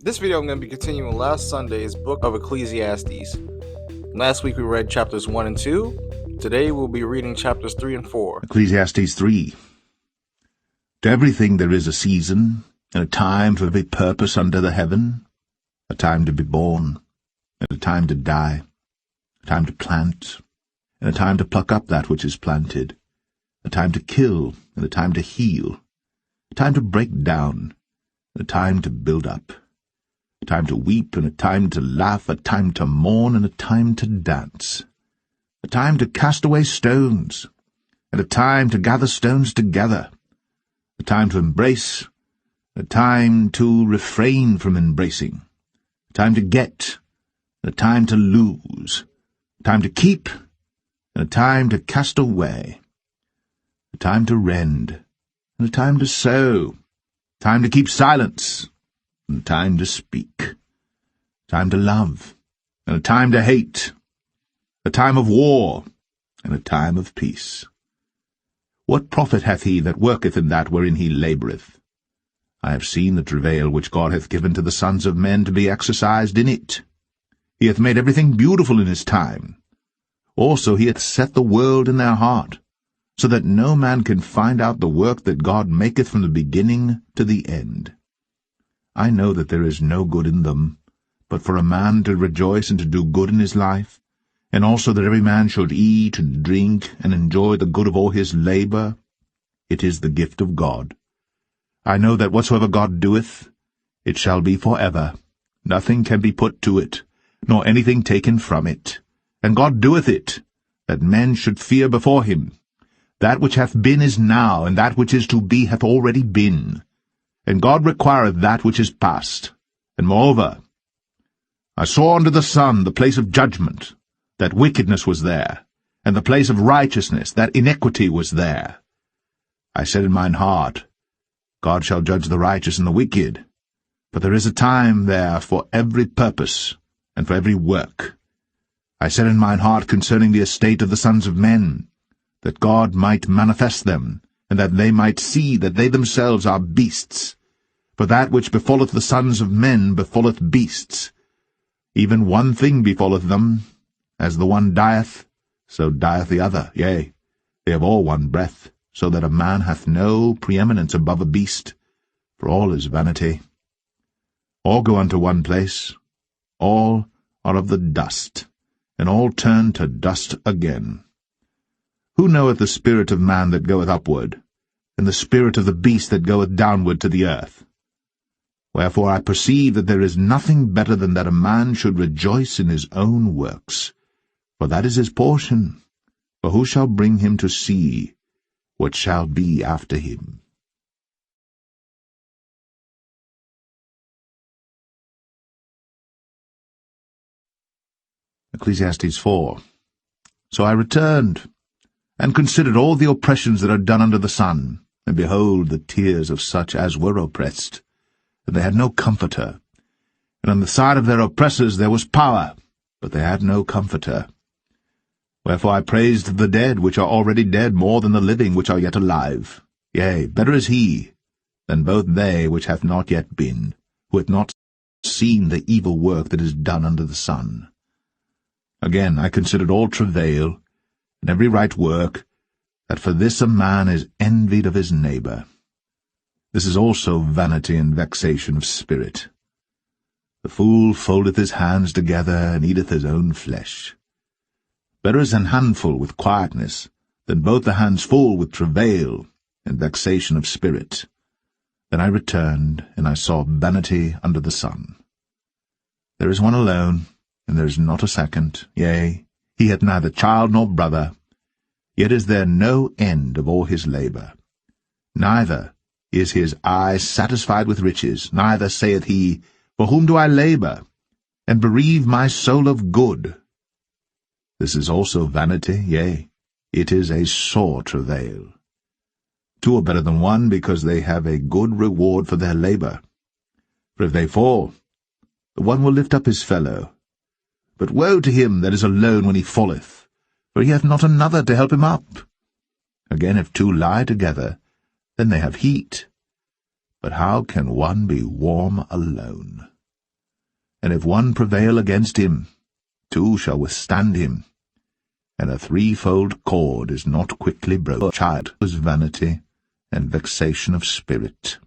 This video I'm going to be continuing last Sunday's book of Ecclesiastes. Last week we read chapters 1 and 2. Today we'll be reading chapters 3 and 4. Ecclesiastes 3. To everything there is a season, and a time for every purpose under the heaven, a time to be born, and a time to die, a time to plant, and a time to pluck up that which is planted, a time to kill, and a time to heal, a time to break down, and a time to build up, a time to weep, and a time to laugh, a time to mourn, and a time to dance, a time to cast away stones, and a time to gather stones together, a time to embrace, a time to refrain from embracing, a time to get, and a time to lose, a time to keep, and a time to cast away, a time to rend, and a time to sow, a time to keep silence, and a time to speak, a time to love, and a time to hate, a time of war, and a time of peace. What profit hath he that worketh in that wherein he laboureth? I have seen the travail which God hath given to the sons of men to be exercised in it. He hath made everything beautiful in his time. Also he hath set the world in their heart, so that no man can find out the work that God maketh from the beginning to the end. I know that there is no good in them, but for a man to rejoice and to do good in his life, and also that every man should eat and drink and enjoy the good of all his labour. It is the gift of God. I know that whatsoever God doeth, it shall be for ever. Nothing can be put to it, nor anything taken from it. And God doeth it, that men should fear before him. That which hath been is now, and that which is to be hath already been. And God requireth that which is past. And moreover, I saw under the sun the place of judgment, that wickedness was there, and the place of righteousness, that iniquity was there. I said in mine heart, God shall judge the righteous and the wicked, but there is a time there for every purpose, and for every work. I said in mine heart concerning the estate of the sons of men, that God might manifest them, and that they might see that they themselves are beasts. For that which befalleth the sons of men befalleth beasts. Even one thing befalleth them. As the one dieth, so dieth the other. Yea, they have all one breath, so that a man hath no preeminence above a beast, for all is vanity. All go unto one place, all are of the dust, and all turn to dust again. Who knoweth the spirit of man that goeth upward, and the spirit of the beast that goeth downward to the earth? Wherefore I perceive that there is nothing better than that a man should rejoice in his own works, for that is his portion. For who shall bring him to see what shall be after him? Ecclesiastes 4. So I returned, and considered all the oppressions that are done under the sun, and behold the tears of such as were oppressed, and they had no comforter. And on the side of their oppressors there was power, but they had no comforter. Wherefore I praised the dead which are already dead more than the living which are yet alive. Yea, better is he than both they which have not yet been, who hath not seen the evil work that is done under the sun. Again I considered all travail, and every right work, that for this a man is envied of his neighbour. This is also vanity and vexation of spirit. The fool foldeth his hands together, and eateth his own flesh. Better is an handful with quietness, than both the hands full with travail and vexation of spirit. Then I returned, and I saw vanity under the sun. There is one alone, and there is not a second. Yea, he hath neither child nor brother, yet is there no end of all his labour. Neither is his eye satisfied with riches, neither saith he, For whom do I labour, and bereave my soul of good? This is also vanity, yea, it is a sore travail. Two are better than one, because they have a good reward for their labour. For if they fall, the one will lift up his fellow. But woe to him that is alone when he falleth, for he hath not another to help him up. Again, if two lie together, then they have heat. But how can one be warm alone? And if one prevail against him, two shall withstand him. And a threefold cord is not quickly broken. Child is vanity and vexation of spirit.